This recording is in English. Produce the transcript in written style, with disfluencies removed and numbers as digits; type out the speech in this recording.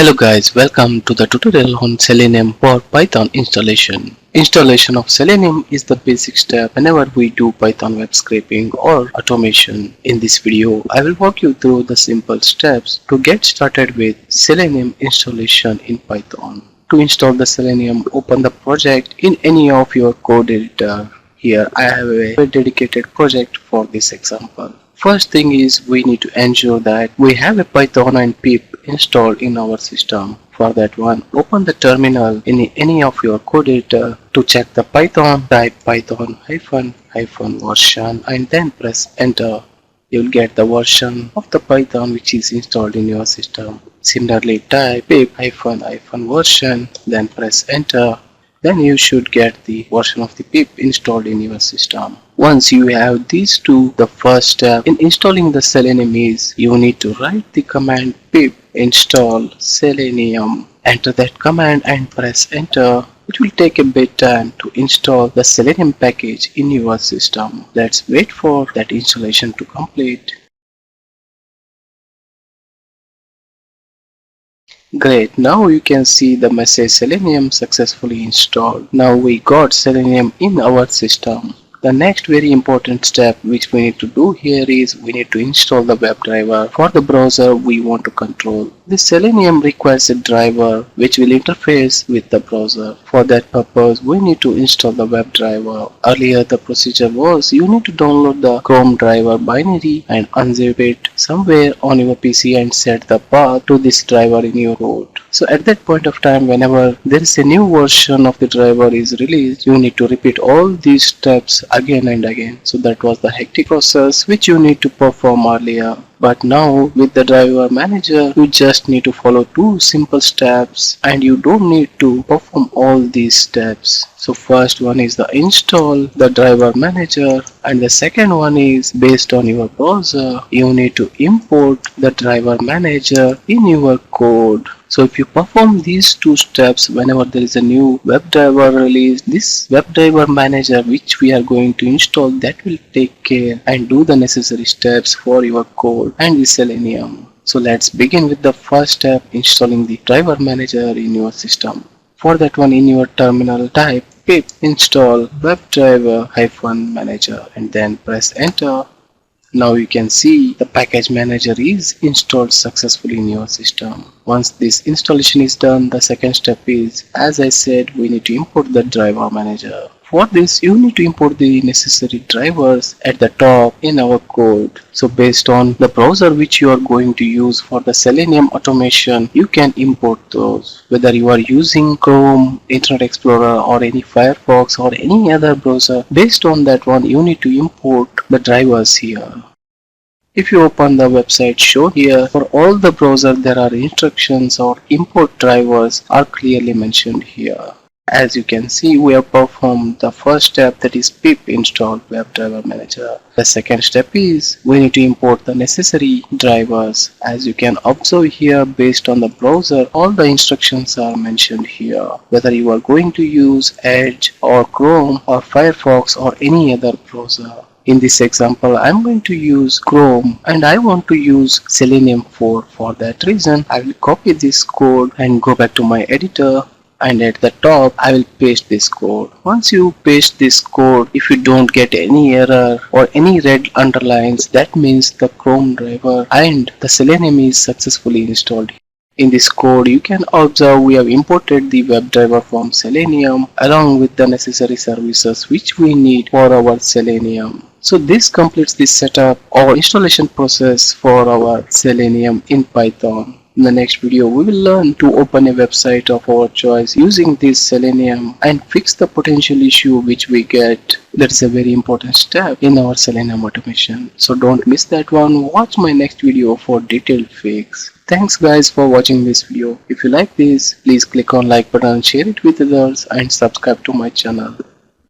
Hello guys, welcome to the tutorial on Selenium for Python installation. Installation of Selenium is the basic step whenever we do Python web scraping or automation. In this video, I will walk you through the simple steps to get started with Selenium installation in Python. To install the Selenium, open the project in any of your code editor. Here I have a dedicated project for this example. First thing is we need to ensure that we have a Python and pip installed in our system. For that one, open the terminal in any of your code editor. To check the Python, type python version and then press enter. You'll get the version of the Python which is installed in your system. Similarly, type pip version, then press enter. Then you should get the version of the pip installed in your system. Once you have these two, the first step in installing the Selenium is you need to write the command pip install Selenium. Enter that command and press enter. It will take a bit time to install the Selenium package in your system. Let's wait for that installation to complete. Great, now you can see the message Selenium successfully installed. Now we got Selenium in our system. The next very important step which we need to do here is we need to install the WebDriver for the browser we want to control. The Selenium requires a driver which will interface with the browser. For that purpose, we need to install the WebDriver. Earlier the procedure was you need to download the Chrome driver binary and unzip it somewhere on your PC and set the path to this driver in your root. So at that point of time, whenever there is a new version of the driver is released, you need to repeat all these steps again and again. So that was the hectic process which you need to perform earlier. But now with the driver manager, you just need to follow two simple steps and you don't need to perform all these steps. So first one is the install the driver manager and the second one is based on your browser, you need to import the driver manager in your code. So if you perform these two steps whenever there is a new WebDriver release, this WebDriver manager which we are going to install, that will take care and do the necessary steps for your code and the Selenium. So let's begin with the first step, installing the driver manager in your system. For that one, in your terminal type pip install WebDriver-manager and then press enter. Now you can see the package manager is installed successfully in your system. Once this installation is done, the second step is, as I said, we need to import the driver manager. For this, you need to import the necessary drivers at the top in our code. So based on the browser which you are going to use for the Selenium automation, you can import those. Whether you are using Chrome, Internet Explorer or any Firefox or any other browser, based on that one, you need to import the drivers here. If you open the website shown here, for all the browser there are instructions or import drivers are clearly mentioned here. As you can see, we have performed the first step, that is pip install WebDriver manager. The second step is we need to import the necessary drivers. As you can observe here, based on the browser, all the instructions are mentioned here. Whether you are going to use Edge or Chrome or Firefox or any other browser. In this example, I'm going to use Chrome and I want to use Selenium 4. For that reason, I will copy this code and go back to my editor. And at the top I will paste this code. Once you paste this code, if you don't get any error or any red underlines, that means the Chrome driver and the Selenium is successfully installed. In this code you can observe we have imported the WebDriver from Selenium along with the necessary services which we need for our Selenium. So this completes the setup or installation process for our Selenium in Python. In the next video, we will learn to open a website of our choice using this Selenium and fix the potential issue which we get. That is a very important step in our Selenium automation. So don't miss that one. Watch my next video for detailed fix. Thanks guys for watching this video. If you like this, please click on like button, share it with others and subscribe to my channel.